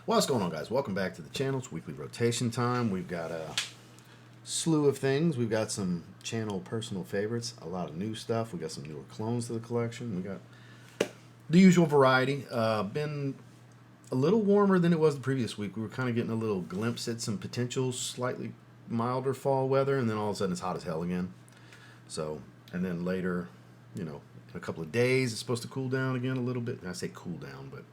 What's going on, guys? Welcome back to the channel. It's weekly rotation time. We've got a slew of things. We've got some channel personal favorites, a lot of new stuff. We got some newer clones to the collection. We got the usual variety. Been a little warmer than it was the previous week. We were kind of getting a little glimpse at some potential slightly milder fall weather, and then all of a sudden it's hot as hell again. So, and then later, in a couple of days, it's supposed to cool down again a little bit. I say cool down, but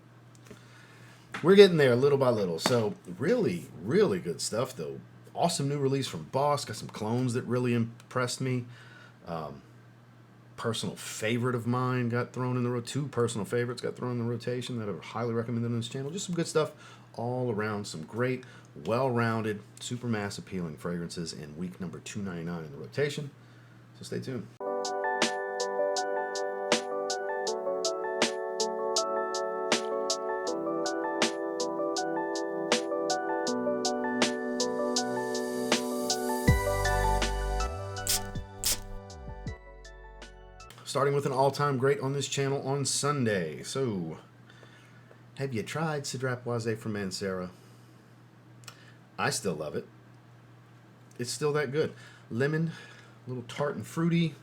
we're getting there little by little. So really, really good stuff, though. Awesome new release from Boss. Got some clones that really impressed me. Personal favorite of mine got thrown in the two personal favorites got thrown in the rotation that are highly recommended on this channel. Just some good stuff all around. Some great, well-rounded, super mass appealing fragrances in week number 299 in the rotation. So stay tuned. Starting with an all-time great on this channel on Sunday. So, have you tried Cedrat from Mancera? I still love it. It's still that good. Lemon, a little tart and fruity,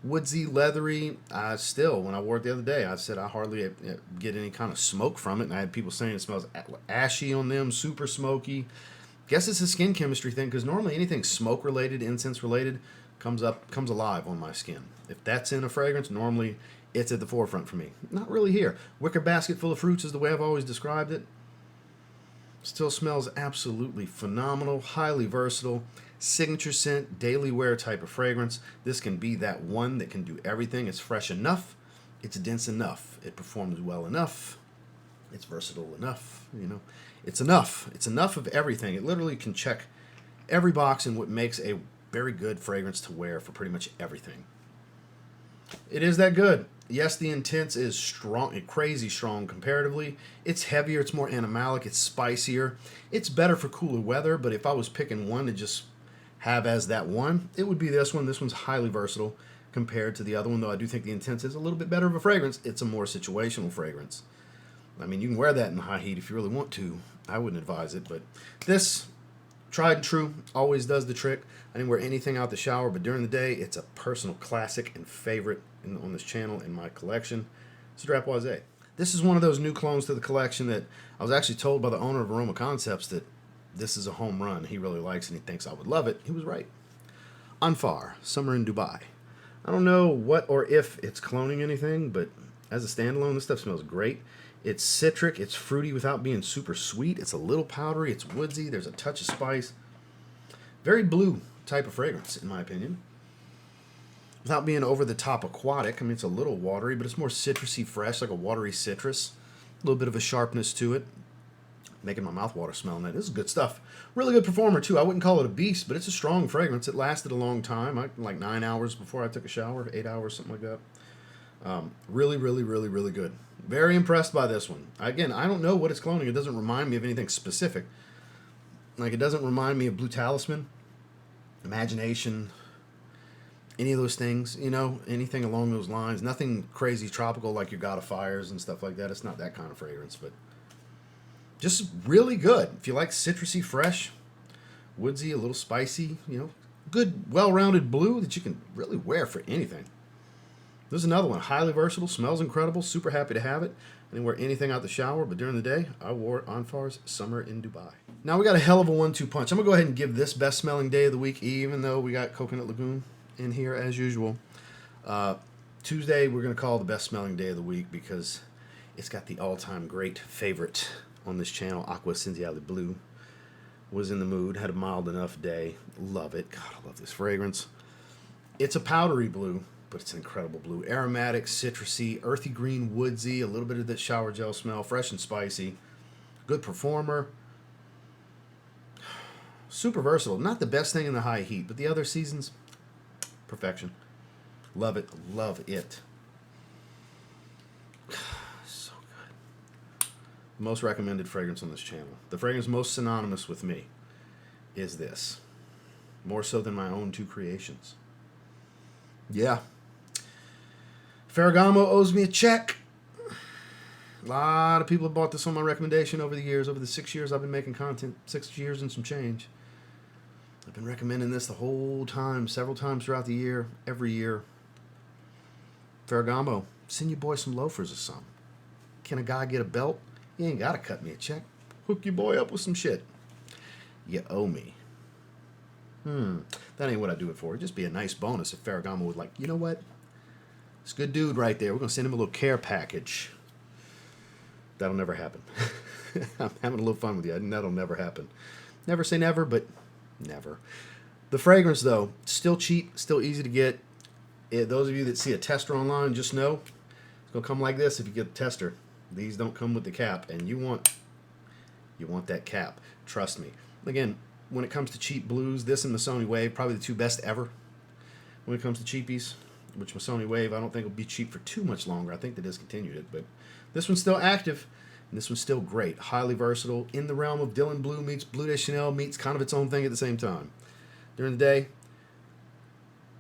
woodsy, leathery. Still, when I wore it the other day, I said I hardly get any kind of smoke from it. And I had people saying it smells ashy on them, super smoky. Guess it's a skin chemistry thing, because normally anything smoke-related, incense-related, comes alive on my skin. If that's in a fragrance, normally it's at the forefront for me. Not really here. Wicker basket full of fruits is the way I've always described it. Still smells absolutely phenomenal, highly versatile, signature scent, daily wear type of fragrance. This can be that one that can do everything. It's fresh enough, it's dense enough, it performs well enough, it's versatile enough, It's enough. It's enough of everything. It literally can check every box in what makes a very good fragrance to wear for pretty much everything. It is that good. Yes, the intense is strong, crazy strong comparatively. It's heavier, it's more animalic, it's spicier. It's better for cooler weather, but if I was picking one to just have as that one, it would be this one. This one's highly versatile compared to the other one, though I do think the intense is a little bit better of a fragrance. It's a more situational fragrance. I mean, you can wear that in high heat if you really want to. I wouldn't advise it, but this, tried and true, always does the trick. I didn't wear anything out the shower, but during the day, it's a personal classic and favorite on this channel in my collection. Cedrat. This is one of those new clones to the collection that I was actually told by the owner of Aroma Concepts that this is a home run. He really likes it and he thinks I would love it. He was right. Anfar, Summer in Dubai. I don't know what or if it's cloning anything, but as a standalone, this stuff smells great. It's citric, it's fruity without being super sweet. It's a little powdery, it's woodsy, there's a touch of spice. Very blue type of fragrance, in my opinion. Without being over the top aquatic. I mean, it's a little watery, but it's more citrusy fresh, like a watery citrus. A little bit of a sharpness to it. Making my mouth water smelling that. This is good stuff. Really good performer, too. I wouldn't call it a beast, but it's a strong fragrance. It lasted a long time, like 9 hours before I took a shower, 8 hours, something like that. Really, really, really, really good. Very impressed by this one. Again, I don't know what it's cloning. It doesn't remind me of anything specific. Like, it doesn't remind me of Blue Talisman, Imagination, any of those things, anything along those lines. Nothing crazy tropical like your God of Fires and stuff like that. It's not that kind of fragrance, but just really good. If you like citrusy, fresh, woodsy, a little spicy, good, well-rounded blue that you can really wear for anything. This is another one. Highly versatile, smells incredible, super happy to have it. I didn't wear anything out the shower, but during the day, I wore Anfar's Summer in Dubai. Now we got a hell of a 1-2 punch. I'm going to go ahead and give this best smelling day of the week, even though we got Coconut Lagoon in here as usual. Tuesday, we're going to call the best smelling day of the week because it's got the all-time great favorite on this channel, Acqua Essenziale Blue. Was in the mood, had a mild enough day. Love it. God, I love this fragrance. It's a powdery blue, but it's an incredible blue. Aromatic, citrusy, earthy green, woodsy, a little bit of that shower gel smell, fresh and spicy. Good performer. Super versatile. Not the best thing in the high heat, but the other seasons, perfection. Love it. Love it. So good. Most recommended fragrance on this channel. The fragrance most synonymous with me is this. More so than my own two creations. Yeah. Ferragamo owes me a check. A lot of people have bought this on my recommendation over the years, over the 6 years I've been making content, 6 years and some change. I've been recommending this the whole time, several times throughout the year, every year. Ferragamo, send your boy some loafers or something. Can a guy get a belt? You ain't got to cut me a check. Hook your boy up with some shit. You owe me. That ain't what I do it for. It'd just be a nice bonus if Ferragamo was like, you know what? This good dude right there, we're going to send him a little care package. That'll never happen. I'm having a little fun with you. That'll never happen. Never say never, but never. The fragrance, though, still cheap, still easy to get. Those of you that see a tester online, just know it's going to come like this if you get the tester. These don't come with the cap, and you want that cap. Trust me. Again, when it comes to cheap blues, this and the Sony Wave, probably the two best ever. When it comes to cheapies, which my Sony Wave, I don't think will be cheap for too much longer. I think they discontinued it, but this one's still active, and this one's still great. Highly versatile, in the realm of Dylan Blue meets Bleu de Chanel meets kind of its own thing at the same time. During the day,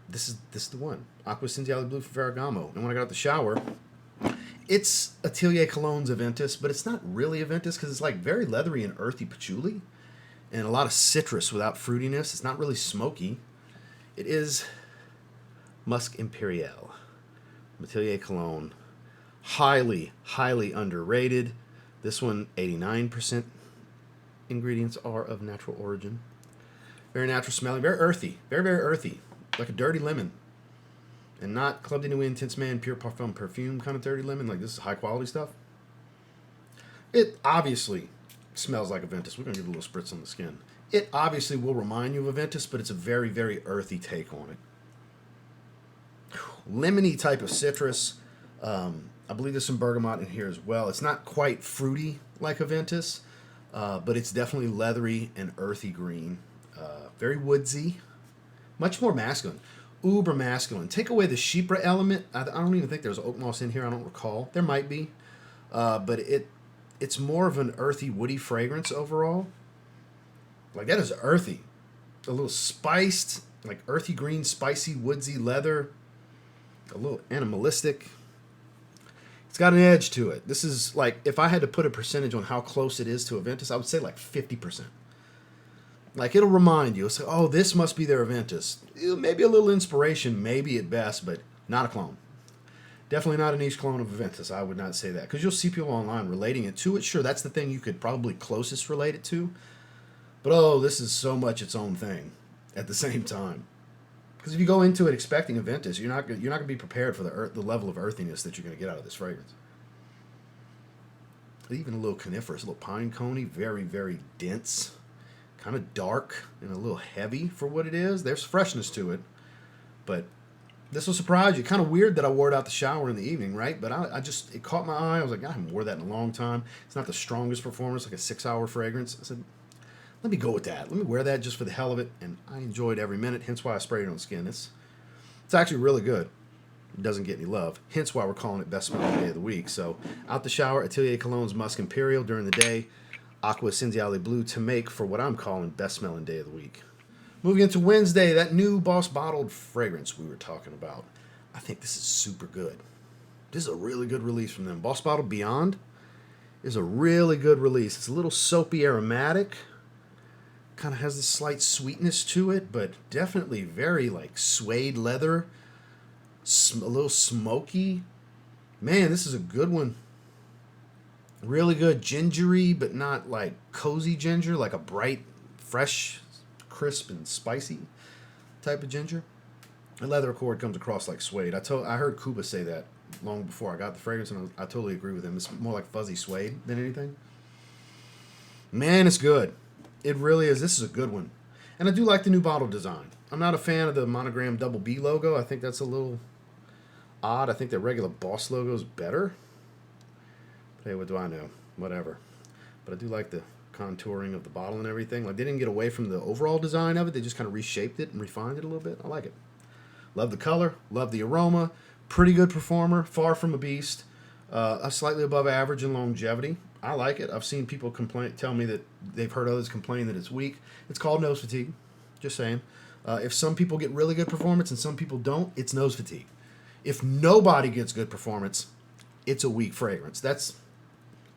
this is the one. Acqua Essenziale Blue for Ferragamo. And when I got out the shower, it's Atelier Cologne's Aventus, but it's not really Aventus because it's like very leathery and earthy patchouli and a lot of citrus without fruitiness. It's not really smoky. It is Musc Imperial. Atelier Cologne. Highly, highly underrated. This one, 89% ingredients are of natural origin. Very natural smelling, very earthy. Very, very earthy. Like a dirty lemon. And not Club de Nuit Intense Man, Pure Parfum perfume kind of dirty lemon. Like this is high quality stuff. It obviously smells like Aventus. We're going to give it a little spritz on the skin. It obviously will remind you of Aventus, but it's a very, very earthy take on it. Lemony type of citrus. I believe there's some bergamot in here as well. It's not quite fruity like Aventus, but it's definitely leathery and earthy green. Very woodsy. Much more masculine. Uber masculine. Take away the chypre element. I don't even think there's oak moss in here. I don't recall. There might be. But it's more of an earthy, woody fragrance overall. Like, that is earthy. A little spiced, like earthy green, spicy, woodsy leather. A little animalistic. It's got an edge to it. This is like, if I had to put a percentage on how close it is to Aventus, I would say like 50%. Like, it'll remind you. It's like, oh, this must be their Aventus. Maybe a little inspiration, maybe at best, but not a clone. Definitely not a niche clone of Aventus. I would not say that. Because you'll see people online relating it to it. Sure, that's the thing you could probably closest relate it to. But, oh, this is so much its own thing at the same time. Because if you go into it expecting Aventus, you're not going to be prepared for the level of earthiness that you're going to get out of this fragrance. Even a little coniferous, a little pine coney, very, very dense. Kind of dark and a little heavy for what it is. There's freshness to it, but this will surprise you. Kind of weird that I wore it out the shower in the evening, right? But it caught my eye. I was like, I haven't wore that in a long time. It's not the strongest performance, like a 6-hour fragrance. I said, let me go with that. Let me wear that just for the hell of it, and I enjoyed every minute. Hence why I sprayed it on the skin. It's actually really good. It doesn't get any love. Hence why we're calling it best smelling day of the week. So out the shower, Atelier Cologne's Musc Imperial during the day. Acqua Essenziale Blue to make for what I'm calling best smelling day of the week. Moving into Wednesday, that new Boss bottled fragrance we were talking about. I think this is super good. This is a really good release from them. Boss Bottled Beyond is a really good release. It's a little soapy aromatic. Kind of has this slight sweetness to it, but definitely very like suede leather. A little smoky. Man, this is a good one. Really good gingery, but not like cozy ginger, like a bright, fresh, crisp, and spicy type of ginger. The leather accord comes across like suede. I heard Kuba say that long before I got the fragrance, and I totally agree with him. It's more like fuzzy suede than anything. Man, it's good. It really is. This is a good one. And I do like the new bottle design. I'm not a fan of the monogram double B logo. I think that's a little odd. I think the regular Boss logo is better. Hey, what do I know? Whatever. But I do like the contouring of the bottle and everything. Like, they didn't get away from the overall design of it. They just kind of reshaped it and refined it a little bit. I like it. Love the color. Love the aroma. Pretty good performer. Far from a beast. A slightly above average in longevity. I like it. I've seen people tell me that they've heard others complain that it's weak. It's called nose fatigue. Just saying. If some people get really good performance and some people don't, it's nose fatigue. If nobody gets good performance, it's a weak fragrance. That's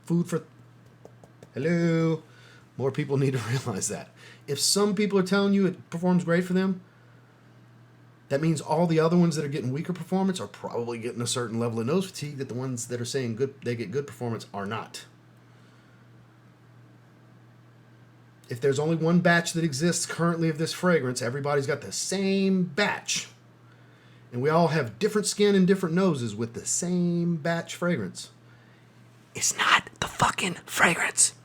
Food for... Hello? More people need to realize that. If some people are telling you it performs great for them, that means all the other ones that are getting weaker performance are probably getting a certain level of nose fatigue that the ones that are saying good, they get good performance are not. If there's only one batch that exists currently of this fragrance, everybody's got the same batch. And we all have different skin and different noses with the same batch fragrance. It's not the fucking fragrance.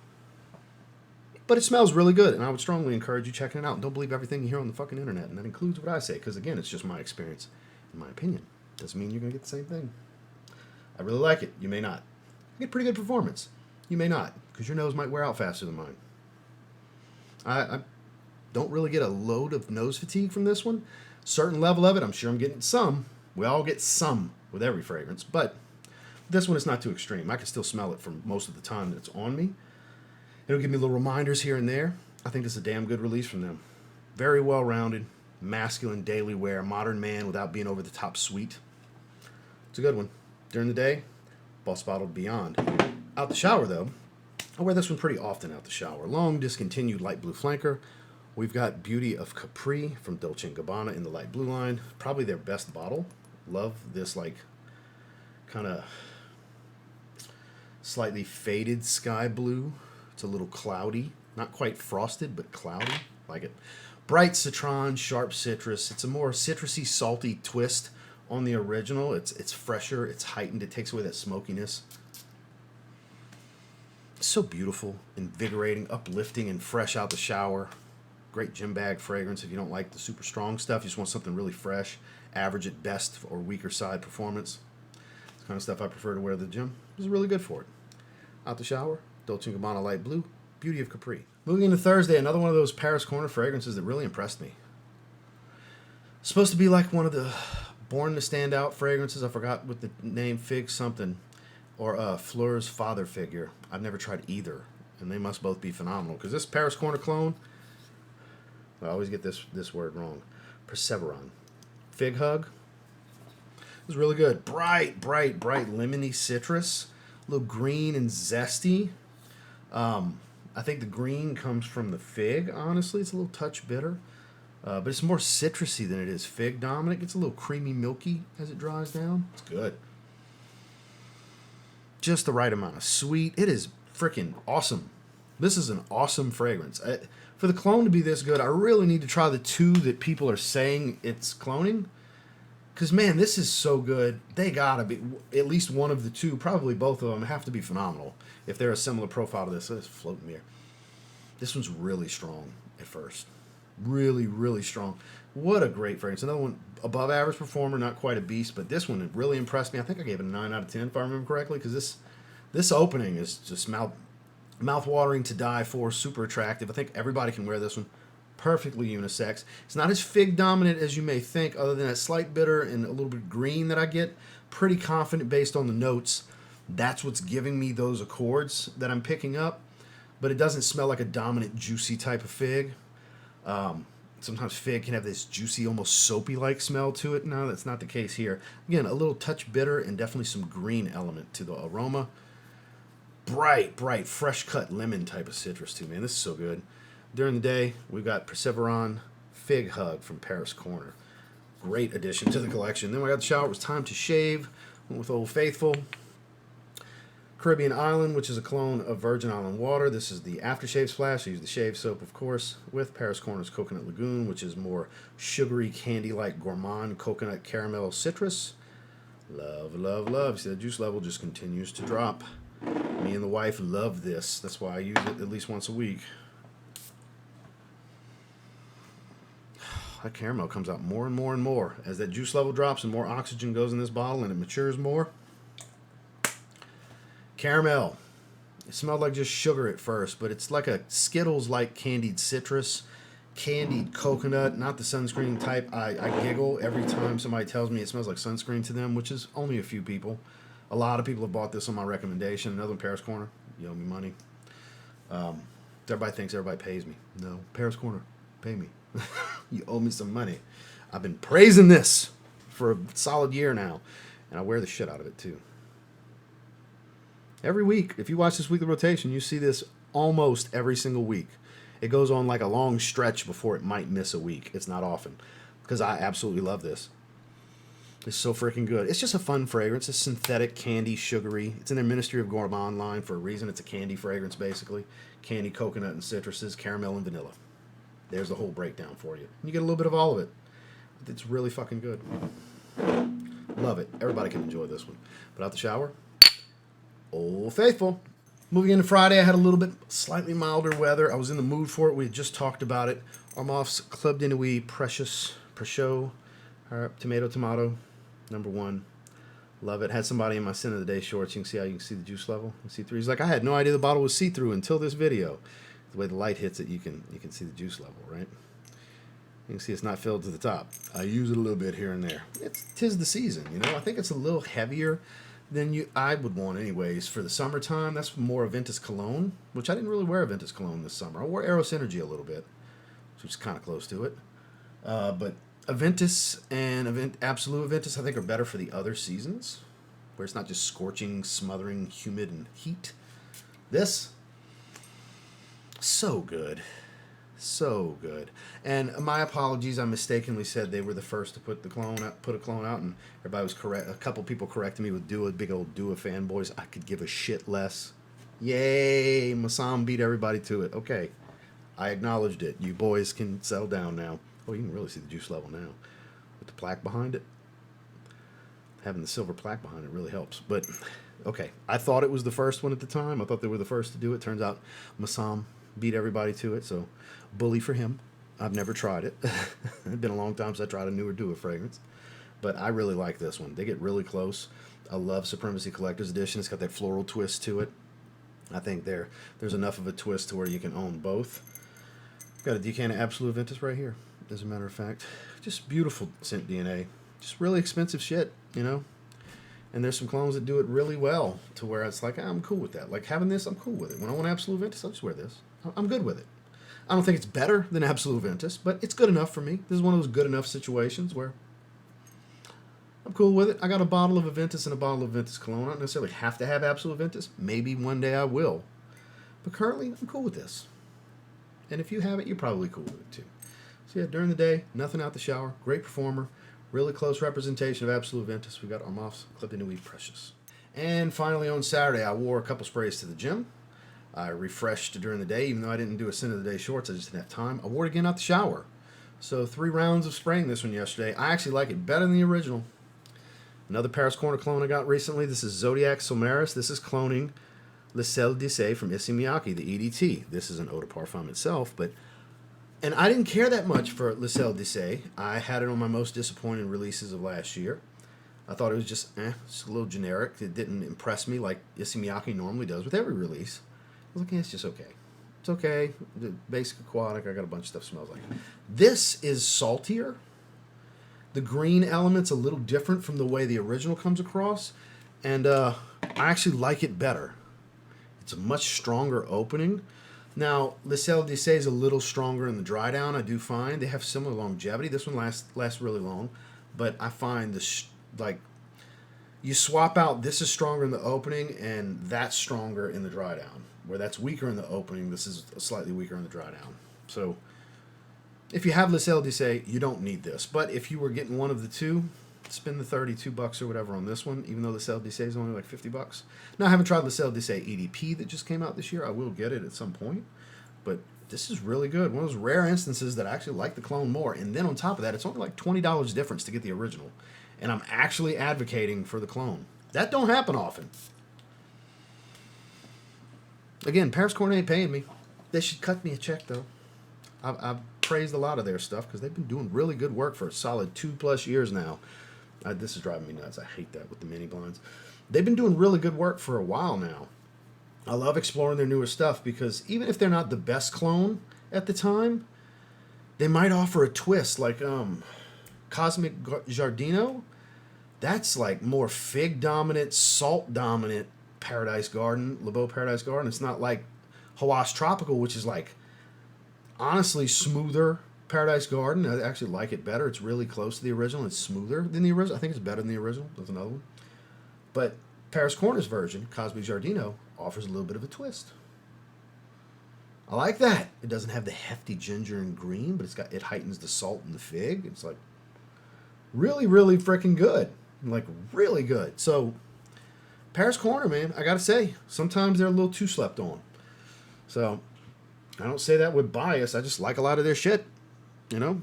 But it smells really good, and I would strongly encourage you checking it out. And don't believe everything you hear on the fucking internet, and that includes what I say, because again, it's just my experience, in my opinion. Doesn't mean you're going to get the same thing. I really like it. You may not. I get pretty good performance. You may not, because your nose might wear out faster than mine. I don't really get a load of nose fatigue from this one. Certain level of it, I'm sure I'm getting some. We all get some with every fragrance, but this one is not too extreme. I can still smell it for most of the time that it's on me. It'll give me little reminders here and there. I think this is a damn good release from them. Very well-rounded, masculine daily wear, modern man without being over the top sweet. It's a good one. During the day, boss bottled beyond. Out the shower, though, I wear this one pretty often out the shower. Long discontinued light blue flanker. We've got Beauty of Capri from Dolce & Gabbana in the light blue line. Probably their best bottle. Love this, like, kind of slightly faded sky blue. It's a little cloudy. Not quite frosted, but cloudy. Like it. Bright citron, sharp citrus. It's a more citrusy, salty twist on the original. It's fresher. It's heightened. It takes away that smokiness. It's so beautiful, invigorating, uplifting, and fresh out the shower. Great gym bag fragrance if you don't like the super strong stuff. You just want something really fresh, average at best or weaker side performance. It's the kind of stuff I prefer to wear to the gym. It's really good for it. Out the shower, Dolce & Gabbana Light Blue, Beauty of Capri. Moving into Thursday, another one of those Paris Corner fragrances that really impressed me. Supposed to be like one of the Born to Stand Out fragrances. I forgot what the name, Fig something. Or Fleur's Father Figure. I've never tried either, and they must both be phenomenal. Because this Paris Corner clone, I always get this word wrong. Perseviron. Fig Hug. It was really good. Bright, lemony citrus. A little green and zesty. I think the green comes from the fig, honestly. It's a little touch bitter. But it's more citrusy than it is fig dominant. It gets a little creamy, milky as it dries down. It's good. Just the right amount of sweet. It is freaking awesome. This is an awesome fragrance. For the clone to be this good, I really need to try the two that people are saying it's cloning. Because, man, this is so good. They gotta be, at least one of the two, probably both of them, have to be phenomenal. If they're a similar profile to this. It's floating here. This one's really strong at first. Really strong. What a great fragrance. Another one, above average performer, not quite a beast, but this one really impressed me. I think I gave it a 9 out of 10, if I remember correctly, because this opening is just mouth-watering to die for, super attractive. I think everybody can wear this one. Perfectly unisex. It's not as fig dominant as you may think, other than that slight bitter and a little bit green that I get. Pretty confident based on the notes. That's what's giving me those accords that I'm picking up. But it doesn't smell like a dominant, juicy type of fig. Sometimes fig can have this juicy, almost soapy-like smell to it. No, that's not the case here. Again, a little touch bitter and definitely some green element to the aroma. Bright, fresh-cut lemon type of citrus, too, man. This is so good. During the day, we've got Perseviron Fig Hug from Paris Corner. Great addition to the collection. Then we got the shower. It was time to shave. Went with Old Faithful. Caribbean Island, which is a clone of Virgin Island water. This is the aftershave splash. I use the shave soap, of course, with Paris Corner's Coconut Lagoon, which is more sugary, candy-like gourmand coconut caramel citrus. Love. See, the juice level just continues to drop. Me and the wife love this. That's why I use it at least once a week. That caramel comes out more and more. As that juice level drops and more oxygen goes in this bottle and it matures more. Caramel. It smelled like just sugar at first, but it's like a Skittles-like candied citrus, candied coconut, not the sunscreen type. I giggle every time somebody tells me it smells like sunscreen to them, which is only a few people. A lot of people have bought this on my recommendation. Another one, Paris Corner. You owe me money. Everybody thinks everybody pays me. No, Paris Corner, pay me. You owe me some money. I've been praising this for a solid year now, and I wear the shit out of it too. Every week, if you watch this weekly rotation, you see this almost every single week. It goes on like a long stretch before it might miss a week. It's not often, because I absolutely love this. It's so freaking good. It's just a fun fragrance. It's synthetic, candy, sugary. It's in their Ministry of Gourmand line for a reason. It's a candy fragrance, basically. Candy, coconut, and citruses, caramel, and vanilla. There's the whole breakdown for you. You get a little bit of all of it. It's really fucking good. Love it. Everybody can enjoy this one. But out the shower, Old Faithful. Moving into Friday, I had a little bit slightly milder weather. I was in the mood for it. We had just talked about it. Armaf's Club de Nuit Precieux, tomato, number 1. Love it. Had somebody in my Sin of the Day shorts. You can see how you can see the juice level. See-through. He's like, I had no idea the bottle was see-through until this video. The way the light hits it, you can see the juice level, right? You can see it's not filled to the top. I use it a little bit here and there. Tis the season, you know. I think it's a little heavier than I would want anyways for the summertime. That's more Aventus Cologne, which I didn't really wear Aventus Cologne this summer. I wore Eros Energy a little bit, which is kind of close to it. But Aventus and Absolute Aventus, I think, are better for the other seasons, where it's not just scorching, smothering, humid, and heat. This, so good. So good. And my apologies, I mistakenly said they were the first to put a clone out, and everybody was correct. A couple people corrected me with Dua, big old Dua fanboys. I could give a shit less. Yay, Masam beat everybody to it. Okay, I acknowledged it. You boys can settle down now. Oh, you can really see the juice level now with the plaque behind it. Having the silver plaque behind it really helps. But okay, I thought it was the first one at the time. I thought they were the first to do it. Turns out Masam beat everybody to it, so bully for him. I've never tried it. It's been a long time since I tried a newer Dua fragrance, but I really like this one. They get really close. I love Supremacy Collector's Edition. It's got that floral twist to it. I think there's enough of a twist to where you can own both. Got a decant of Absolute Aventus right here, as a matter of fact. Just beautiful scent DNA. Just really expensive shit, you know? And there's some clones that do it really well to where it's like, I'm cool with that. Like having this, I'm cool with it. When I want Absolute Aventus, I'll just wear this. I'm good with it. I don't think it's better than Absolute Aventus, but it's good enough for me. This is one of those good enough situations where I'm cool with it. I got a bottle of Aventus and a bottle of Aventus Cologne. I don't necessarily have to have Absolute Aventus. Maybe one day I will. But currently, I'm cool with this. And if you have it, you're probably cool with it too. So yeah, during the day, nothing out the shower. Great performer. Really close representation of Absolute Aventus. We got Armaf's Club de Nuit Precieux. And finally on Saturday, I wore a couple sprays to the gym. I refreshed during the day, even though I didn't do a Sin of the Day shorts. I just didn't have time. I wore it again out the shower. So 3 rounds of spraying this one yesterday. I actually like it better than the original. Another Paris Corner clone I got recently. This is Zodiac Solmaris. This is cloning Le Sel d'Issey from Issey Miyake, the EDT. This is an eau de parfum itself, and I didn't care that much for Le Sel d'Issey. I had it on my most disappointing releases of last year. I thought it was just a little generic. It didn't impress me like Issey Miyake normally does with every release. I was like, yeah, it's just okay. It's okay. The basic aquatic, I got a bunch of stuff smells like. This is saltier. The green element's a little different from the way the original comes across. And I actually like it better. It's a much stronger opening. Now, Le Sel d'Issey is a little stronger in the dry down, I do find. They have similar longevity. This one lasts really long. But I find this, like, you swap out, this is stronger in the opening, and that's stronger in the dry down. Where that's weaker in the opening, this is slightly weaker in the dry down. So, if you have Le Sel d'Issey, you don't need this. But if you were getting one of the two, spend the $32 or whatever on this one, even though Le Sel d'Issey is only like $50. Now, I haven't tried Le Sel d'Issey EDP that just came out this year. I will get it at some point. But this is really good. One of those rare instances that I actually like the clone more. And then on top of that, it's only like $20 difference to get the original. And I'm actually advocating for the clone. That don't happen often. Again, Paris Corner ain't paying me. They should cut me a check, though. I've praised a lot of their stuff because they've been doing really good work for a solid 2+ years now. This is driving me nuts. I hate that with the mini blinds. They've been doing really good work for a while now. I love exploring their newer stuff because even if they're not the best clone at the time, they might offer a twist like Cosmic Giardino. That's like more fig dominant, salt dominant Paradise Garden, Le Beau Paradise Garden. It's not like Hawass Tropical, which is like honestly smoother Paradise Garden. I actually like it better. It's really close to the original. It's smoother than the original. I think it's better than the original. There's another one. But Paris Corners version, Cosme Giardino, offers a little bit of a twist. I like that. It doesn't have the hefty ginger and green, but it heightens the salt and the fig. It's like really, really freaking good. Like really good. So Paris Corner, man, I gotta say, sometimes they're a little too slept on. So I don't say that with bias. I just like a lot of their shit. You know?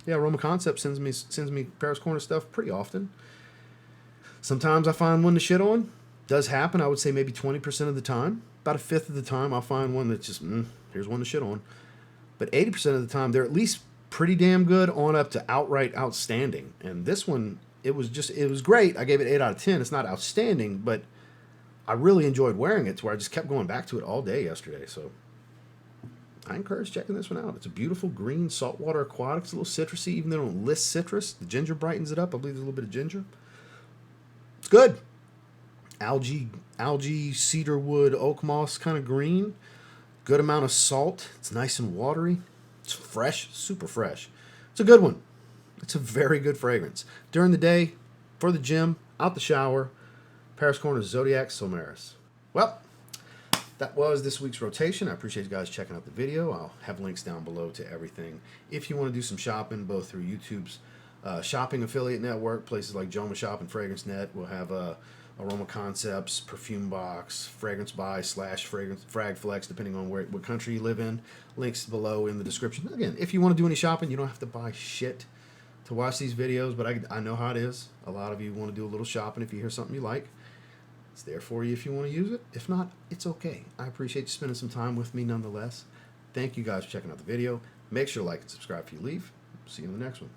Yeah, Aroma Concept sends me Paris Corner stuff pretty often. Sometimes I find one to shit on. Does happen, I would say maybe 20% of the time. About a fifth of the time, I'll find one that's just, here's one to shit on. But 80% of the time, they're at least pretty damn good on up to outright outstanding. And this one, it was great. I gave it 8 out of 10. It's not outstanding, but I really enjoyed wearing it to where I just kept going back to it all day yesterday. So I encourage checking this one out. It's a beautiful green saltwater aquatic. It's a little citrusy, even though they don't list citrus. The ginger brightens it up. I believe there's a little bit of ginger. It's good. Algae, cedar wood, oak moss kind of green. Good amount of salt. It's nice and watery. It's fresh, super fresh. It's a good one. It's a very good fragrance. During the day, for the gym, out the shower, Paris Corner Zodiac Solmaris. Well, that was this week's rotation. I appreciate you guys checking out the video. I'll have links down below to everything. If you want to do some shopping, both through YouTube's shopping affiliate network, places like Joma Shop and Fragrance Net, we'll have Aroma Concepts, Perfume Box, Fragrance Buy / Fragrance Frag Flex, depending on what country you live in. Links below in the description. Again, if you want to do any shopping, you don't have to buy shit to watch these videos, but I know how it is. A lot of you want to do a little shopping if you hear something you like. It's there for you if you want to use it. If not, it's okay. I appreciate you spending some time with me nonetheless. Thank you guys for checking out the video. Make sure to like and subscribe if you leave. See you in the next one.